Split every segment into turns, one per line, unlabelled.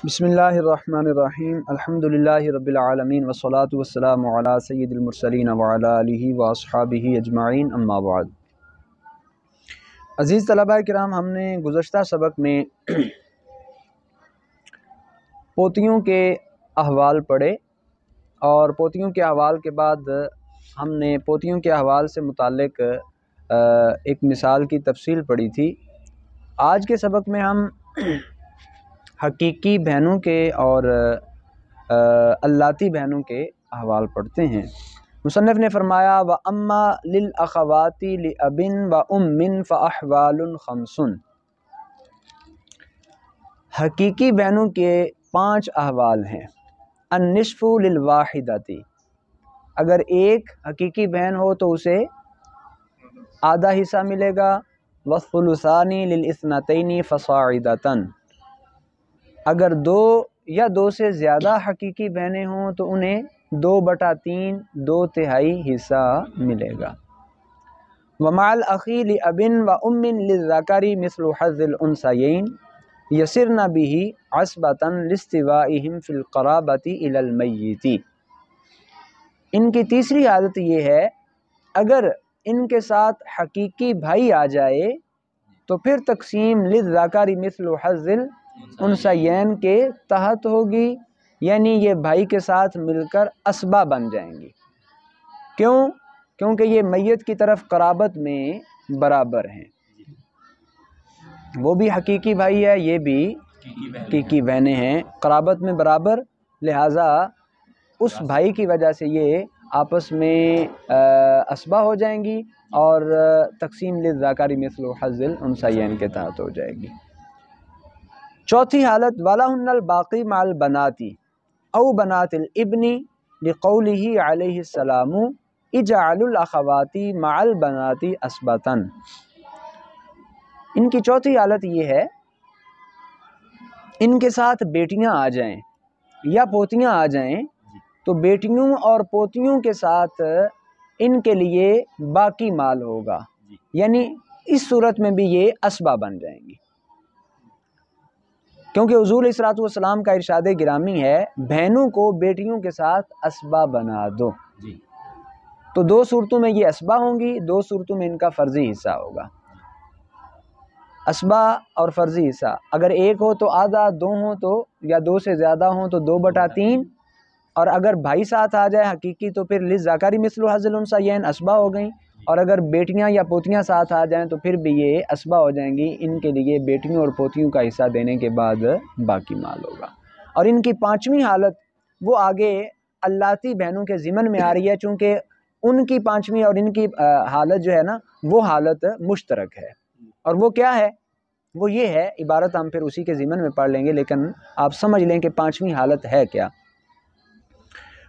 بسم اللہ الرحمن الرحیم الحمدللہ رب العالمین والصلاة والسلام علی سید المرسلین وعلی آلہ واصحابہ اجمعین اما بعد۔ عزیز طلباء کرام، ہم نے گزشتہ سبق میں پوتیوں کے احوال پڑھے اور پوتیوں کے احوال کے بعد ہم نے پوتیوں کے احوال سے متعلق ایک مثال کی تفصیل پڑھی تھی۔ آج کے سبق میں ہم حقیقی بہنوں کے اور اللاتی بہنوں کے احوال پڑھتے ہیں۔ مصنف نے فرمایا وَأَمَّا لِلْأَخَوَاتِ لِأَبٍ وَأُمٍّ فَأَحْوَالٌ خَمْسٌ۔ حقیقی بہنوں کے 5 احوال ہیں۔ النصف للواحدۃ، اگر ایک حقیقی بہن ہو تو اسے آدھا حصہ ملے گا۔ والثلثان للاثنتین فصاعدۃ، اگر 2 یا 2 سے زیادہ حقیقی بہنیں ہوں تو انہیں 2/3 2/3 حصہ ملے گا۔ ومع الأخی لأب وأم للذکر مثل حظ الأنثیین یسرن به عصبۃ لاستوائهم فی القرابۃ الی المیت۔ ان کی تیسری حالت یہ ہے، اگر ان کے ساتھ حقیقی بھائی آ جائے تو پھر تقسیم للذکر مثل حظ الانثیین کے تحت ہوگی، یعنی یہ بھائی کے ساتھ مل کر اسبا بن جائیں گی۔ کیوں؟ کیونکہ یہ میت کی طرف قرابت میں برابر ہیں، وہ بھی حقیقی بھائی ہے، یہ بھی حقیقی بہنیں ہیں، قرابت میں برابر، لہٰذا اس بھائی کی وجہ سے یہ آپس میں اسبا ہو جائیں گی اور تقسیم للذکر مثل حظ الانثیین کے تحت ہو جائے گی۔ چوتھی حالت وَلَهُنَّ الْبَاقِي مَعَ الْبَنَاتِ أَوْ بَنَاتِ الْإِبْنِ لِقَوْلِهِ عَلَيْهِ السَّلَامُ اجْعَلُوا الْأَخَوَاتِ مَعَ الْبَنَاتِ أَصْبَةً۔ ان کی چوتھی حالت یہ ہے، ان کے ساتھ بیٹیاں آ جائیں یا پوتیاں آ جائیں تو بیٹیوں اور پوتیوں کے ساتھ ان کے لیے باقی مال ہوگا، یعنی اس صورت میں بھی یہ اسبا بن جائیں گی، کیونکہ حضور علیہ الصلوۃ والسلام کا ارشاد گرامی ہے بہنوں کو بیٹیوں کے ساتھ اسبا بنا دو۔ تو 2 صورتوں میں یہ اسبا ہوں گی، 2 صورتوں میں ان کا فرضی حصہ ہوگا۔ اسبا اور فرضی حصہ، اگر ایک ہو تو آدھا، 2 ہوں تو یا 2 سے زیادہ ہوں تو 2/3، اور اگر بھائی ساتھ آ جائے حقیقی تو پھر للذکر مثل حظ الانثیین اسبا ہو گئیں، اور اگر بیٹیاں یا پوتیاں ساتھ آ جائیں تو پھر بھی یہ اسبا ہو جائیں گی، ان کے لیے بیٹیوں اور پوتیوں کا حصہ دینے کے بعد باقی مال ہوگا۔ اور ان کی 5ویں حالت وہ آگے اللاتی بہنوں کے ضمن میں آ رہی ہے، چونکہ ان کی 5ویں اور ان کی حالت جو ہے نا وہ حالت مشترک ہے، اور وہ کیا ہے؟ وہ یہ ہے، عبارت ہم پھر اسی کے ضمن میں پڑھ لیں گے، لیکن آپ سمجھ لیں کہ 5ویں حالت ہے کیا۔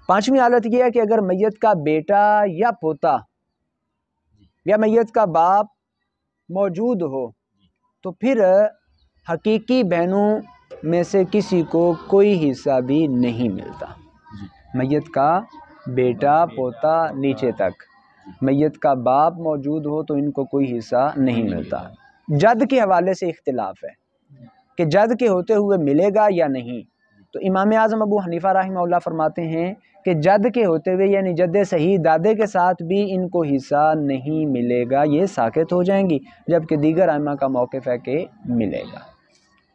5ویں حالت یہ ہے کہ اگر میت کا بیٹا یا پوتا یا میت کا باپ موجود ہو تو پھر حقیقی بہنوں میں سے کسی کو کوئی حصہ بھی نہیں ملتا۔ میت کا بیٹا پوتا نیچے تک، میت کا باپ موجود ہو تو ان کو کوئی حصہ نہیں ملتا۔ جد کے حوالے سے اختلاف ہے کہ جد کے ہوتے ہوئے ملے گا یا نہیں، تو امام اعظم ابو حنیفہ رحمہ اللہ فرماتے ہیں کہ جد کے ہوتے ہوئے یعنی جد صحیح دادے کے ساتھ بھی ان کو حصہ نہیں ملے گا، یہ ساقط ہو جائیں گی، جبکہ دیگر ائمہ کا موقف ہے کہ ملے گا۔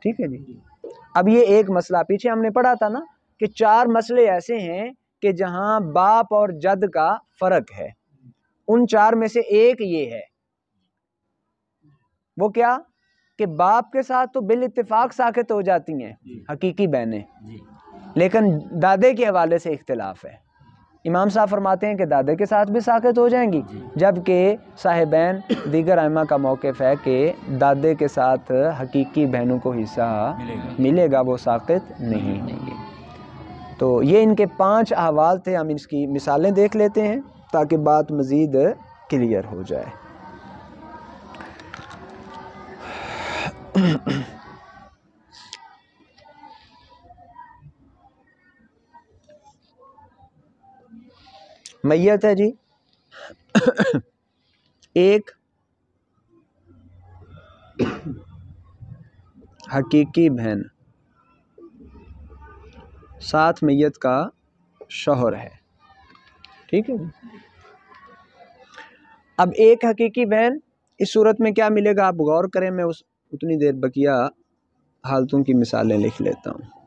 ٹھیک ہے جی۔ اب یہ ایک مسئلہ پیچھے ہم نے پڑھا تھا نا کہ 4 مسئلے ایسے ہیں کہ جہاں باپ اور جد کا فرق ہے، ان 4 میں سے ایک یہ ہے، وہ کیا کہ باپ کے ساتھ تو بالاتفاق ساقط ہو جاتی ہیں حقیقی بہنیں، لیکن دادے کے حوالے سے اختلاف ہے۔ امام صاحب فرماتے ہیں کہ دادے کے ساتھ بھی ساقط ہو جائیں گی، جبکہ صاحبین دیگر ائمہ کا موقف ہے کہ دادے کے ساتھ حقیقی بہنوں کو حصہ ملے گا، وہ ساقط نہیں ہوں گی۔ تو یہ ان کے 5 احوال تھے، ہم اس کی مثالیں دیکھ لیتے ہیں تاکہ بات مزید کلیئر ہو جائے۔ میت ہے جی، ایک حقیقی بہن ساتھ میت کا شوہر ہے. ٹھیک ہے. اب ایک حقیقی بہن، اس صورت میں کیا ملے گا آپ غور کریں. میں اتنی دیر بقیہ حالتوں کی مثالیں لکھ لیتا ہوں.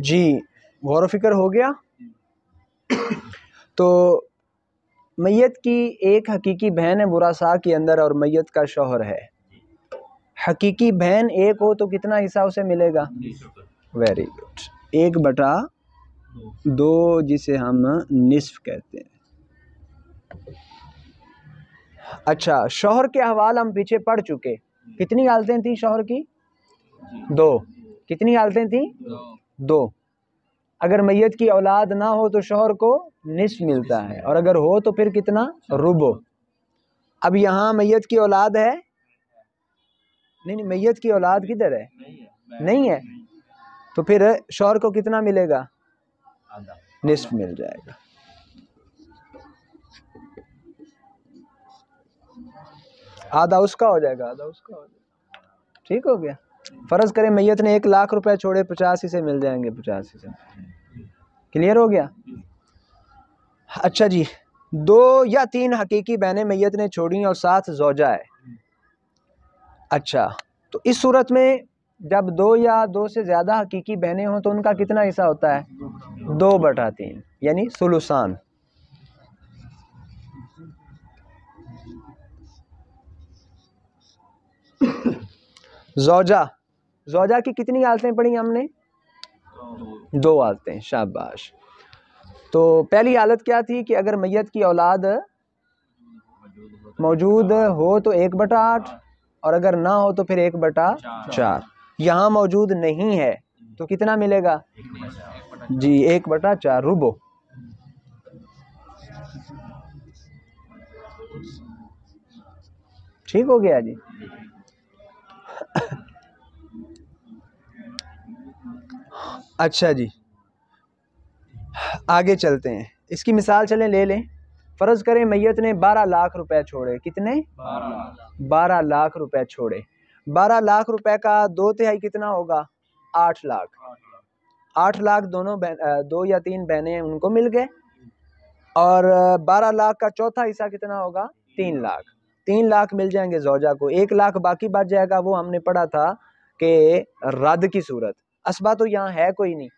جی غور و فکر ہو گیا. تو میت کی ایک حقیقی بہن ہے ورثاء کے اندر اور میت کا شوہر ہے. حقیقی بہن ایک ہو تو کتنا حصہ اسے ملے گا؟ Very good. 1/2 جسے ہم نصف کہتے ہیں. اچھا شوہر کے احوال ہم پیچھے پڑھ چکے. کتنی حالتیں تھیں شوہر کی؟ 2. کتنی حالتیں تھیں؟ 2. اگر میت کی اولاد نہ ہو تو شوہر کو نصف ملتا ہے، اور اگر ہو تو پھر کتنا؟ ربع. اب یہاں میت کی اولاد ہے؟ نہیں میت کی اولاد کدھر ہے؟ نہیں ہے. تو پھر شوہر کو کتنا ملے گا؟ نصف مل جائے گا. آدھا اس کا ہو جائے گا، آدھا اس کا ہو جائے گا. ٹھیک ہو گیا. فرض کریں میت نے 1,00,000 روپے چھوڑے، 85 سے مل جائیں گے. 85 سے کلیئر ہو گیا. اچھا جی 2 یا 3 حقیقی بہنیں میت نے چھوڑی اور ساتھ زوجہ ہے. اچھا تو اس صورت میں جب 2 یا 2 سے زیادہ حقیقی بہنیں ہوں تو ان کا کتنا حصہ ہوتا ہے؟ 2/3 یعنی ثلثان. زوجہ کی کتنی حالتیں پڑھی ہم نے؟ 2 حالتیں. شاباش. تو پہلی حالت کیا تھی کہ اگر میت کی اولاد موجود ہو تو 1/8، اور اگر نہ ہو تو پھر 1/4. یہاں موجود نہیں ہے تو کتنا ملے گا؟ جی 1/4 ربع. ٹھیک ہو گیا جی. اچھا جی آگے چلتے ہیں. اس کی مثال چلیں لے لیں. فرض کریں میت نے 12,00,000 روپے چھوڑے. کتنے؟ 12,00,000 روپے چھوڑے. 12,00,000 روپے کا 2/3 کتنا ہوگا؟ 8,00,000. 8,00,000 دونوں 2 یا 3 بہنیں ان کو مل گئے، اور 12,00,000 کا چوتھا حصہ کتنا ہوگا؟ 3,00,000. 3,00,000 مل جائیں گے زوجہ کو. 1,00,000 باقی بچ جائے گا. وہ ہم نے پڑھا تھا کہ رد کی صورت. اسبا تو یہاں ہے کوئی نہیں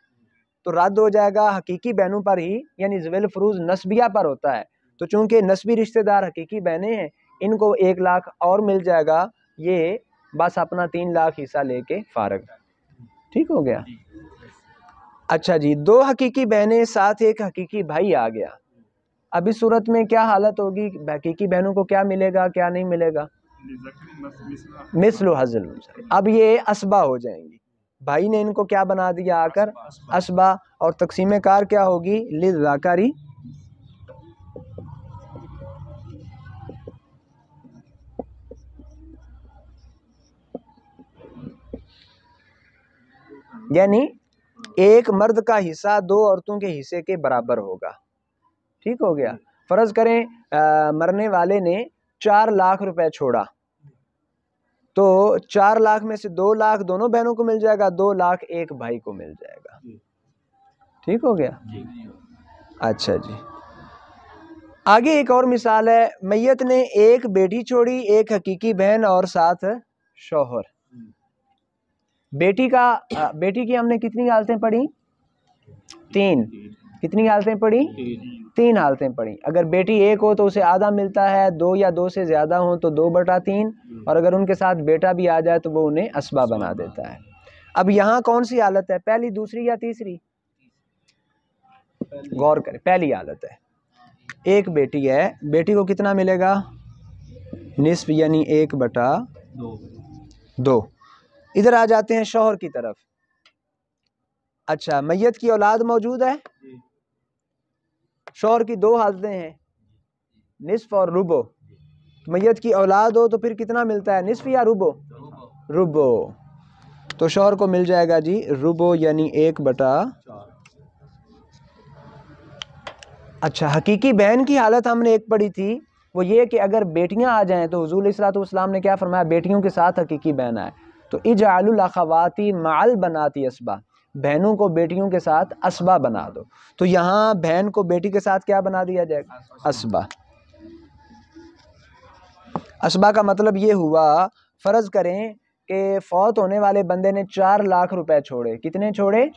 تو رد ہو جائے گا حقیقی بہنوں پر ہی، یعنی ذوی الفروض نسبیہ پر ہوتا ہے. تو چونکہ نسبی رشتہ دار حقیقی بہنیں ہیں، ان کو 1,00,000 اور مل جائے گا. یہ بس اپنا 3,00,000 حصہ لے کے فارغ. ٹھیک ہو گیا. اچھا جی 2 حقیقی بہنیں ساتھ ایک حقیقی بھائی آ گیا. اب اس صورت میں کیا حالت ہوگی؟ حقیقی بہنوں کو کیا ملے گا، کیا نہیں ملے گا؟ مثل حظ الانثیین. اب یہ اسبا ہو جائیں گی. بھائی نے ان کو کیا بنا دیا آ کر؟ اسبا. اور تقسیم کار کیا ہوگی؟ للذکر. یعنی ایک مرد کا حصہ دو عورتوں کے حصے کے برابر ہوگا. ٹھیک ہو گیا. فرض کریں مرنے والے نے 4 لاکھ روپے چھوڑا تو 4 لاکھ میں سے 2 لاکھ دونوں بہنوں کو مل جائے گا, 2 لاکھ ایک بھائی کو مل جائے گا. ٹھیک ہو گیا. اچھا جی, آگے ایک اور مثال ہے. میت نے ایک بیٹی چھوڑی, ایک حقیقی بہن اور 7 شوہر. بیٹی کی ہم نے کتنی حالتیں پڑھی؟ 3. کتنی حالتیں پڑھی؟ 3 حالتیں پڑھی. اگر بیٹی ایک ہو تو اسے آدھا ملتا ہے, 2 یا 2 سے زیادہ ہوں تو 2/3, اور اگر ان کے ساتھ بیٹا بھی آ جائے تو وہ انہیں اسبا بنا دیتا ہے. اب یہاں کون سی حالت ہے, پہلی, دوسری یا تیسری؟ غور کریں, پہلی حالت ہے. ایک بیٹی ہے, بیٹی کو کتنا ملے گا؟ نصف, یعنی 1/2. ادھر آ جاتے ہیں شوہر کی طرف. اچھا, میت کی اولاد موجود ہے, شوہر کی 2 حالتیں ہیں, نصف اور ربع. میت کی اولاد ہو تو پھر کتنا ملتا ہے, نصف یا ربع؟ ربع. تو شوہر کو مل جائے گا جی ربع, یعنی 1/4. اچھا, حقیقی بہن کی حالت ہم نے ایک پڑھی تھی, وہ یہ کہ اگر بیٹیاں آ جائیں تو حضور علیہ الصلوۃ نے کیا فرمایا, بیٹیوں کے ساتھ حقیقی بہن آئے تو اجعلوا الاخواتی مع البنات اسبا, بہنوں کو بیٹیوں کے ساتھ اسبا بنا دو. تو یہاں بہن کو بیٹی کے ساتھ کیا بنا دیا جائے گا؟ اسبا. اسبا کا مطلب یہ ہوا, فرض کریں کہ فوت ہونے والے بندے نے 4 لاکھ روپے چھوڑے. کتنے چھوڑے؟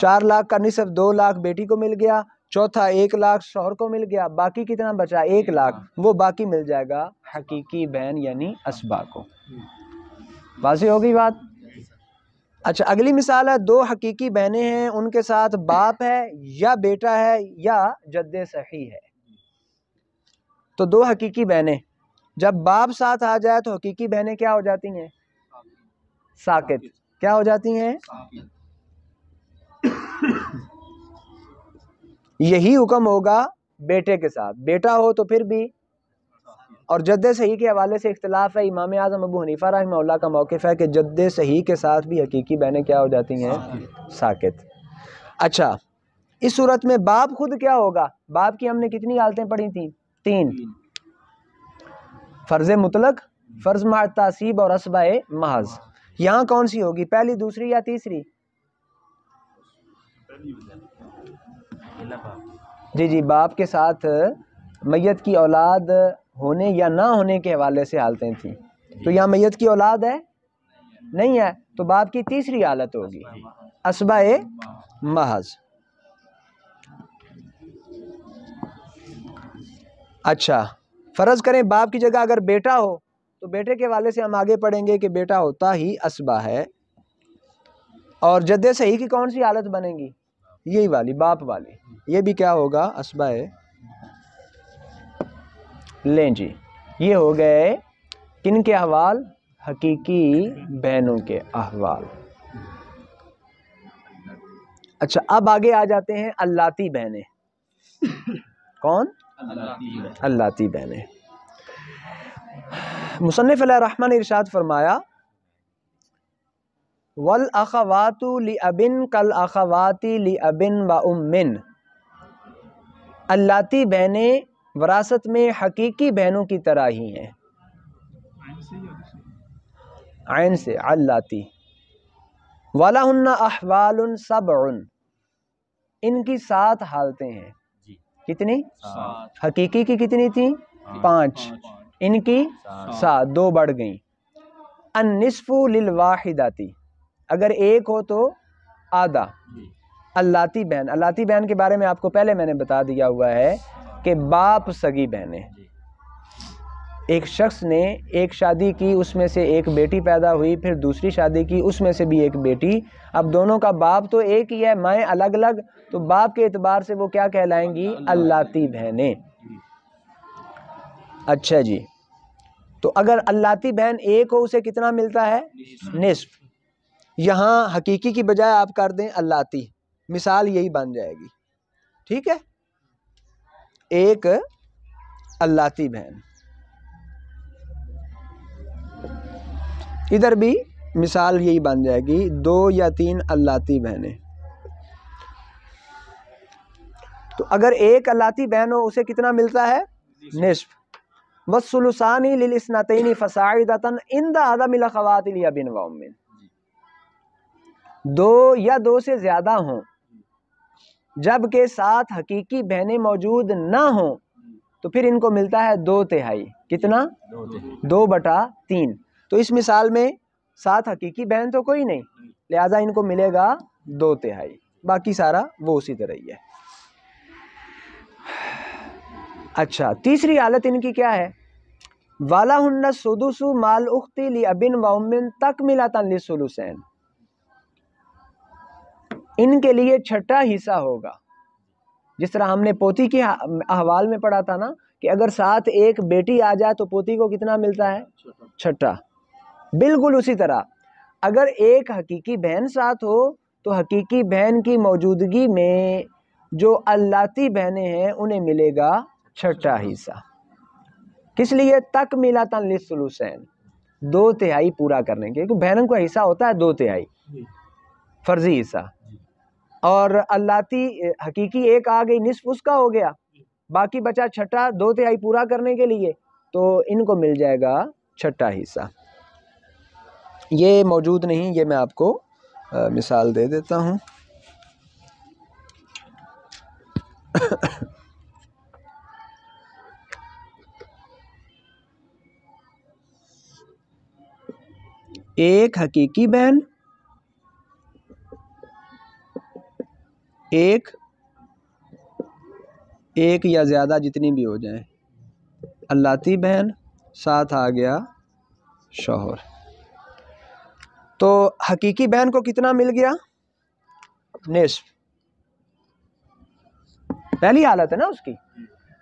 4 لاکھ کا نصف 2 لاکھ بیٹی کو مل گیا, چوتھا 1 لاکھ شوہر کو مل گیا, باقی کتنا بچا؟ 1 لاکھ. وہ باقی مل جائے گا حقیقی بہن یعنی اسبا کو. واضح ہوگی بات؟ اچھا, اگلی مثال ہے, 2 حقیقی بہنیں ہیں, ان کے ساتھ باپ ہے یا بیٹا ہے یا جد صحیح ہے. تو 2 حقیقی بہنیں, جب باپ ساتھ آ جائے تو حقیقی بہنیں کیا ہو جاتی ہیں؟ ساکت. کیا ہو جاتی ہیں؟ یہی حکم ہوگا بیٹے کے ساتھ. بیٹا ہو تو پھر بھی, اور جد صحیح کے حوالے سے اختلاف ہے. امام اعظم ابو حنیفہ رحمہ اللہ کا موقف ہے کہ جد صحیح کے ساتھ بھی حقیقی بہنیں کیا ہو جاتی ہیں؟ ساکت. اچھا, اس صورت میں باپ خود کیا ہوگا؟ باپ کی ہم نے کتنی حالتیں پڑھی تھیں؟ 3. فرض مطلق, فرض مع تعصیب اور اسبہ محض. یہاں کون سی ہوگی, پہلی, دوسری یا تیسری؟ جی, باپ کے ساتھ میت کی اولاد ہونے یا نہ ہونے کے حوالے سے حالتیں تھیں. تو یہاں میت کی اولاد ہے نہیں ہے, تو باپ کی تیسری حالت ہوگی اسبہ محض. اچھا, فرض کریں باپ کی جگہ اگر بیٹا ہو تو بیٹے کے حوالے سے ہم آگے پڑھیں گے کہ بیٹا ہوتا ہی اسبہ ہے. اور جد صحیح کی کون سی حالت بنے گی؟ یہی والی, باپ والی. یہ بھی کیا ہوگا؟ اسبہ ہے. لیں جی, یہ ہو گئے کن کے احوال؟ حقیقی بہنوں کے احوال. اچھا, اب آگے آ جاتے ہیں اللاتی بہنیں. کون؟ اللاتی بہنیں. مصنف علیہ الرحمن نے ارشاد فرمایا, والاخوات لابن کالاخوات لاب وام. اللاتی بہنیں وراثت میں حقیقی بہنوں کی طرح ہی ہیں. عین سے اللاتی. ولہن احوال 7, ان کی 7 حالتیں ہیں. کتنی؟ حقیقی کی کتنی تھیں؟ 5, ان کی 7, 2 بڑھ گئیں. النصف للواحداتی, اگر ایک ہو تو آدھا. اللاتی بہن, اللاتی بہن کے بارے میں آپ کو پہلے میں نے بتا دیا ہوا ہے کہ باپ سگی بہنیں. ایک شخص نے ایک شادی کی, اس میں سے ایک بیٹی پیدا ہوئی, پھر دوسری شادی کی, اس میں سے بھی ایک بیٹی. اب دونوں کا باپ تو ایک ہی ہے, مائیں الگ الگ, تو باپ کے اعتبار سے وہ کیا کہلائیں گی؟ اللاتی بہنیں. اچھا جی, تو اگر اللاتی بہن ایک ہو اسے کتنا ملتا ہے؟ نصف. یہاں حقیقی کی بجائے آپ کر دیں اللاتی, مثال یہی بن جائے گی. ٹھیک ہے, ایک اللاتی بہن, ادھر بھی مثال یہی بن جائے گی 2 یا 3 اللاتی بہنیں. تو اگر ایک اللاتی بہن ہو اسے کتنا ملتا ہے؟ نصف. والثلثان للاثنتین فصاعدا عند عدم الاخوات لابن و ام. 2 یا 2 سے زیادہ ہوں جبکہ 7 حقیقی بہنیں موجود نہ ہوں تو پھر ان کو ملتا ہے 2/3. کتنا؟ 2/3. تو اس مثال میں 7 حقیقی بہن تو کوئی نہیں، لہذا ان کو ملے گا 2/3. باقی سارا وہ اسی طرح ہی ہے. اچھا، تیسری حالت ان کی کیا ہے؟ وَلَهُنَّ السُّدُسُ مَعَ الْأُخْتِ لِأَبٍ وَأُمٍّ تَكْمِلَةً لِلثُّلُثَيْنِ. ان کے لیے چھٹا حصہ ہوگا. جس طرح ہم نے پوتی کے احوال میں پڑھا تھا نا کہ اگر ساتھ ایک بیٹی آ جائے تو پوتی کو کتنا ملتا ہے؟ چھٹا. بالکل اسی طرح اگر ایک حقیقی بہن ساتھ ہو تو حقیقی بہن کی موجودگی میں جو اللاتی بہنیں ہیں انہیں ملے گا چھٹا حصہ. کس لیے؟ تکملۃ للثلثین، 2/3 پورا کرنے کے. کیونکہ بہنوں کا حصہ ہوتا ہے 2/3 فرضی حصہ، اور اللاتی حقیقی ایک آ گئی، نصف اس کا ہو گیا، باقی بچا چھٹا 2/3 پورا کرنے کے لیے، تو ان کو مل جائے گا چھٹا حصہ. یہ موجود نہیں، یہ میں آپ کو مثال دے دیتا ہوں. ایک حقیقی بہن، ایک یا زیادہ جتنی بھی ہو جائیں اللاتی بہن، ساتھ آ گیا شوہر. تو حقیقی بہن کو کتنا مل گیا؟ نصف. پہلی حالت ہے نا اس کی،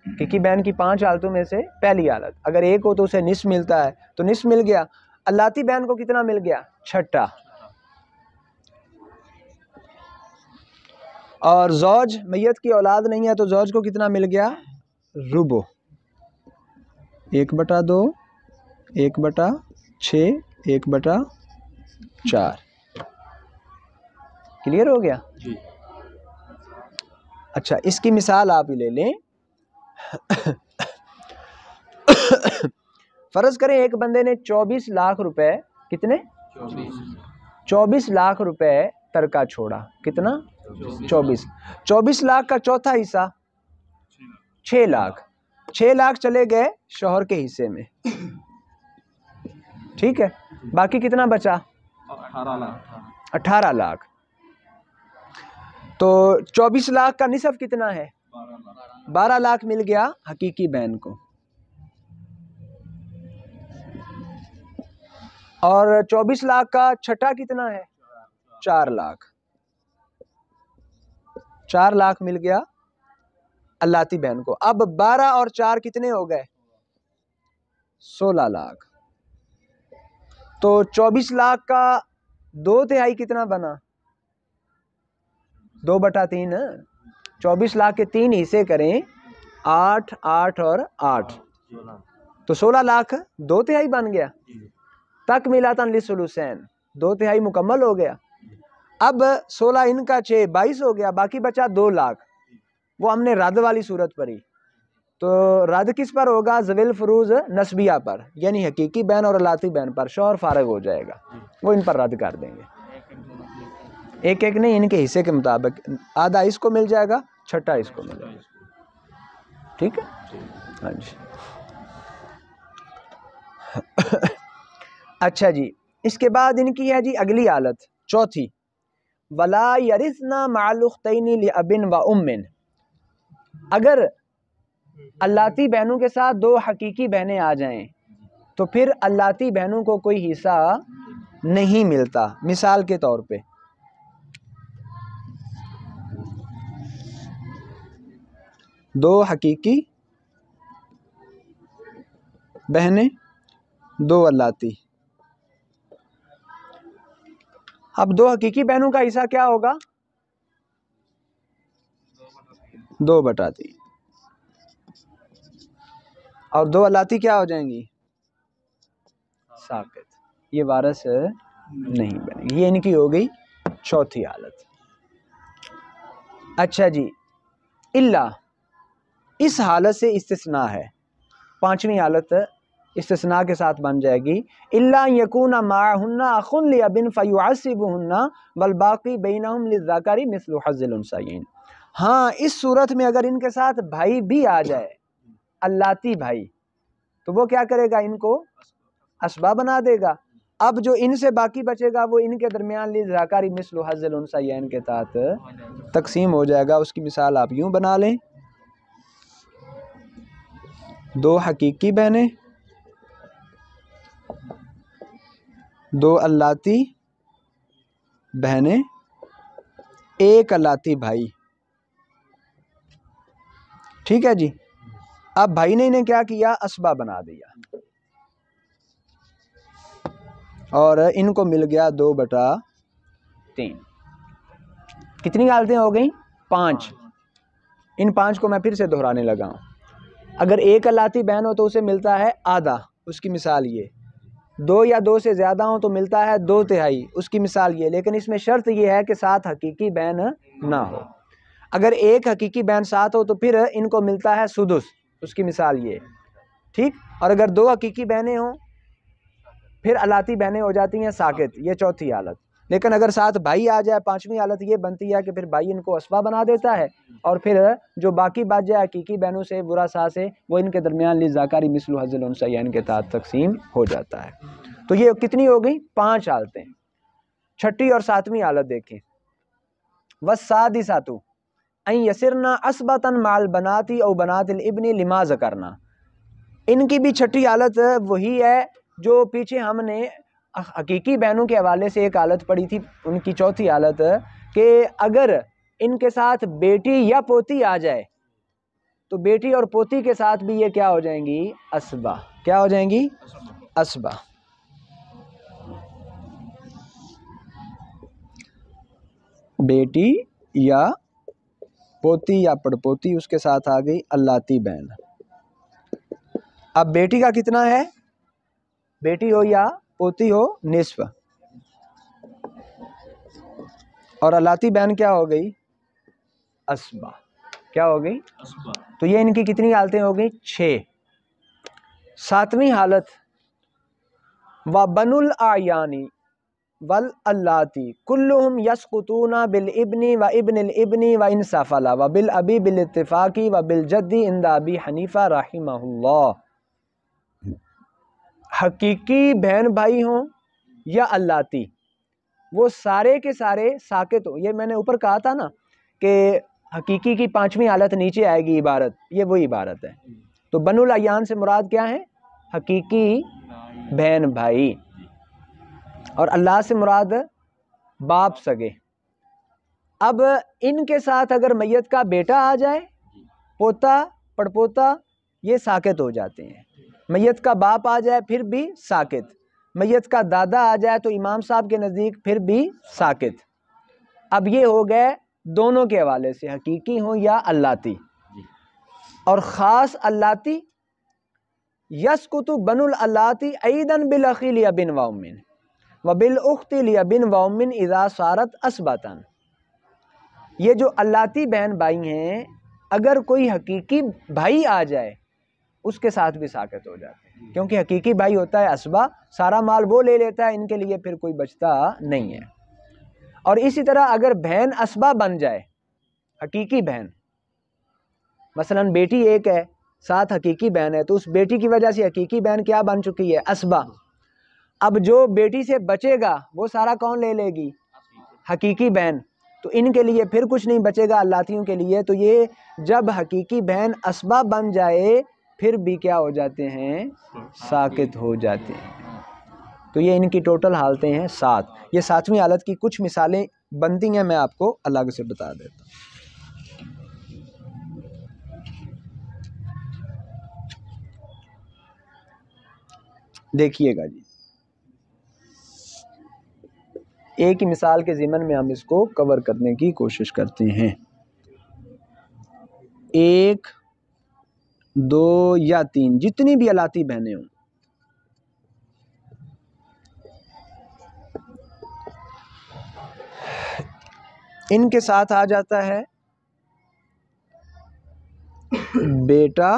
حقیقی بہن کی 5 حالتوں میں سے پہلی حالت. اگر ایک ہو تو اسے نصف ملتا ہے، تو نصف مل گیا. اللاتی بہن کو کتنا مل گیا؟ چھٹا. اور زوج، میت کی اولاد نہیں ہے تو زوج کو کتنا مل گیا؟ ربع. 1/2، 1/6، 1/4. کلیئر ہو گیا؟ اچھا، اس کی مثال آپ ہی لے لیں. فرض کریں ایک بندے نے 24 لاکھ روپے، کتنے؟ 24 لاکھ روپے ترکہ چھوڑا. کتنا؟ 24 لاکھ کا چوتھا حصہ 6 لاکھ. 6 لاکھ چلے گئے شوہر کے حصے میں، ٹھیک ہے. باقی کتنا بچا؟ 18 لاکھ. تو 24 لاکھ کا نصف کتنا ہے؟ 12 لاکھ مل گیا حقیقی بہن کو. اور 24 لاکھ کا چھٹا کتنا ہے؟ 4 لاکھ. 4 لاکھ مل گیا اللاتی بہن کو. اب 12 اور 4 کتنے ہو گئے؟ 16 لاکھ. تو 24 لاکھ کا 2/3 کتنا بنا؟ 2/3. 24 لاکھ کے 3 حصے کریں، 8، 8 اور 8، تو 16 لاکھ 2/3 بن گیا. تکملۃ للثلثین، 2/3 مکمل ہو گیا. اب 16 ان کا 6، 22 ہو گیا. باقی بچا 2 لاکھ. وہ ہم نے رد والی صورت پڑھی. تو رد کس پر ہوگا؟ ذوی الفروض نسبیہ پر، یعنی حقیقی بہن اور اللاتی بہن پر. شوہر فارغ ہو جائے گا، وہ ان پر رد کر دیں گے. ایک ایک نہیں، ان کے حصے کے مطابق. آدھا اس کو مل جائے گا، چھٹا اس کو مل جائے گا. ٹھیک ہے؟ ہاں جی. اچھا جی، اس کے بعد ان کی ہے جی اگلی حالت، چوتھی. ولا یرثن مع الاختین لاب و ام. اگر اللاتی بہنوں کے ساتھ 2 حقیقی بہنیں آ جائیں تو پھر اللاتی بہنوں کو کوئی حصہ نہیں ملتا. مثال کے طور پہ 2 حقیقی بہنیں، 2 اللاتی. اب 2 حقیقی بہنوں کا حصہ کیا ہوگا؟ 2/3. اور 2 اللاتی کیا ہو جائیں گی؟ ساقط. یہ وارث نہیں بنے گی. یہ ان کی ہو گئی چوتھی حالت. اچھا جی، اللہ اس حالت سے استثناء ہے، پانچویں حالت استثناء کے ساتھ بن جائے گی. اللہ یکون معہن اخ لاب فیعصبہن والباقی بینہم للذکر مثل حظ الانثیین. ہاں اس صورت میں اگر ان کے ساتھ بھائی بھی آ جائے، اللاتی بھائی، تو وہ کیا کرے گا؟ ان کو اسبا بنا دے گا. اب جو ان سے باقی بچے گا وہ ان کے درمیان للذکر مثل حظ الانثیین کے تحت تقسیم ہو جائے گا. اس کی مثال آپ یوں بنا لیں، دو حقیقی بہنیں، دو اللاتی بہنیں، ایک اللاتی بھائی. ٹھیک ہے جی. اب بھائی نے انہیں کیا کیا؟ اسبا بنا دیا، اور ان کو مل گیا 2/3. کتنی حالتیں ہو گئیں؟ 5. ان 5 کو میں پھر سے دہرانے لگا ہوں. اگر ایک اللاتی بہن ہو تو اسے ملتا ہے آدھا، اس کی مثال یہ. 2 یا 2 سے زیادہ ہوں تو ملتا ہے 2/3، اس کی مثال یہ. لیکن اس میں شرط یہ ہے کہ ساتھ حقیقی بہن نہ ہو. اگر ایک حقیقی بہن ساتھ ہو تو پھر ان کو ملتا ہے سدس، اس کی مثال یہ. ٹھیک. اور اگر 2 حقیقی بہنیں ہوں پھر اللاتی بہنیں ہو جاتی ہیں ساکت، یہ چوتھی حالت. لیکن اگر ساتھ بھائی آ جائے، پانچویں حالت یہ بنتی ہے کہ پھر بھائی ان کو اسبا بنا دیتا ہے، اور پھر جو باقی بچ جائے حقیقی بہنوں سے، ورثاء سے، وہ ان کے درمیان للذکر مثل حظ الانثیین کے تحت تقسیم ہو جاتا ہے. تو یہ کتنی ہو گئی؟ 5 حالتیں. چھٹی اور ساتویں حالت دیکھیں. والسادسۃ ان یسرنا اسبۃ مع البنات او بنات الابن لما ذکرنا. ان کی بھی چھٹی حالت وہی ہے جو پیچھے ہم نے حقیقی بہنوں کے حوالے سے ایک حالت پڑھی تھی. ان کی چوتھی حالت کہ اگر ان کے ساتھ بیٹی یا پوتی آ جائے تو بیٹی اور پوتی کے ساتھ بھی یہ کیا ہو جائیں گی؟ اسبا. کیا ہو جائیں گی؟ اسبا. بیٹی یا پوتی یا پڑپوتی، اس کے ساتھ آ گئی اللاتی بہن. اب بیٹی کا کتنا ہے؟ بیٹی ہو یا پوتی ہو نصف، اور اللاتی بہن کیا ہو گئی؟ اسبا. کیا ہو گئی؟ تو یہ ان کی کتنی حالتیں ہو گئی؟ 6. ساتویں حالت وَبَنُو الْأَعْيَانِ وَالْأَلَّاتِ كُلُّهُمْ يَسْقُطُونَ بِالْإِبْنِ وَإِبْنِ الْإِبْنِ وَإِنْ سَفَلَ وَبِالْأَبِي بِالْاتِّفَاقِ وَبِالْجَدِّ عِنْدَ أَبِي حنیفہ رحمہ اللہ. حقیقی بہن بھائی ہوں یا اللاتی، وہ سارے کے سارے ساکت ہو. یہ میں نے اوپر کہا تھا نا کہ حقیقی کی 5ویں حالت نیچے آئے گی عبارت، یہ وہی عبارت ہے. تو بنو الاعیان سے مراد کیا ہے؟ حقیقی بہن بھائی. اور اللہ سے مراد باپ سگے. اب ان کے ساتھ اگر میت کا بیٹا آ جائے، پوتا پڑپوتا، یہ ساکت ہو جاتے ہیں. میت کا باپ آ جائے پھر بھی ساکت. میت کا دادا آ جائے تو امام صاحب کے نزدیک پھر بھی ساکت. اب یہ ہو گئے دونوں کے حوالے سے، حقیقی ہوں یا اللاتی. اور خاص اللاتی یسقط بنو اللاتی ایضا بالاخی لابن و ام وبالاخت لابن و ام اذا صارت اسبتا. یہ جو اللاتی بہن بھائی ہیں، اگر کوئی حقیقی بھائی آ جائے اس کے ساتھ بھی ساکت ہو جاتے ہیں، کیونکہ حقیقی بھائی ہوتا ہے اسبا، سارا مال وہ لے لیتا ہے، ان کے لیے پھر کوئی بچتا نہیں ہے. اور اسی طرح اگر بہن اسبا بن جائے، حقیقی بہن، مثلا بیٹی ایک ہے ساتھ حقیقی بہن ہے، تو اس بیٹی کی وجہ سے حقیقی بہن کیا بن چکی ہے؟ اسبا. اب جو بیٹی سے بچے گا وہ سارا کون لے لے گی؟ حقیقی بہن. تو ان کے لیے پھر کچھ نہیں بچے گا اللاتیوں کے لیے. تو یہ جب حقیقی بہن اسبا بن جائے پھر بھی کیا ہو جاتے ہیں؟ ساکت ہو جاتے ہیں. تو یہ ان کی ٹوٹل حالتیں ہیں 7. یہ 7ویں حالت کی کچھ مثالیں بنتی ہیں، میں آپ کو الگ سے بتا دیتا ہوں. دیکھیے گا جی، ایک ہی مثال کے ضمن میں ہم اس کو کور کرنے کی کوشش کرتے ہیں. 1 2 یا 3 جتنی بھی اللاتی بہنیں ہوں، ان کے ساتھ آ جاتا ہے بیٹا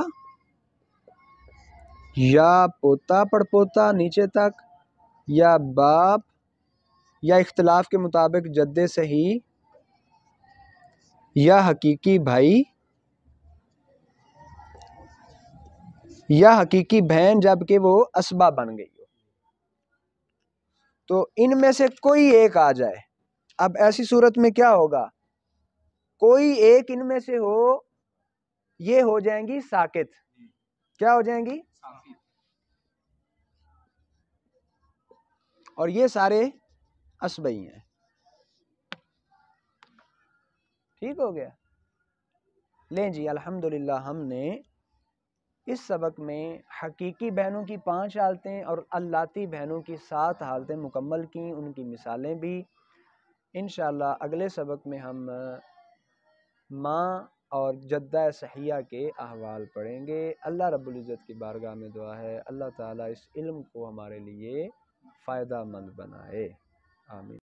یا پوتا پڑپوتا نیچے تک، یا باپ، یا اختلاف کے مطابق جد صحیح، یا حقیقی بھائی، یا حقیقی بہن جبکہ وہ اسبا بن گئی ہو۔ تو ان میں سے کوئی ایک آ جائے، اب ایسی صورت میں کیا ہوگا، کوئی ایک ان میں سے ہو، یہ ہو جائیں گی ساکت۔ کیا ہو جائیں گی؟ اور یہ سارے اسبئی ہیں۔ ٹھیک ہو گیا؟ لیں جی الحمدللہ ہم نے اس سبق میں حقیقی بہنوں کی 5 حالتیں اور اللاتی بہنوں کی 7 حالتیں مکمل کی، ان کی مثالیں بھی۔ انشاءاللہ اگلے سبق میں ہم ماں اور جدہ صحیحہ کے احوال پڑھیں گے۔ اللہ رب العزت کی بارگاہ میں دعا ہے اللہ تعالیٰ اس علم کو ہمارے لیے فائدہ مند بنائے، آمین۔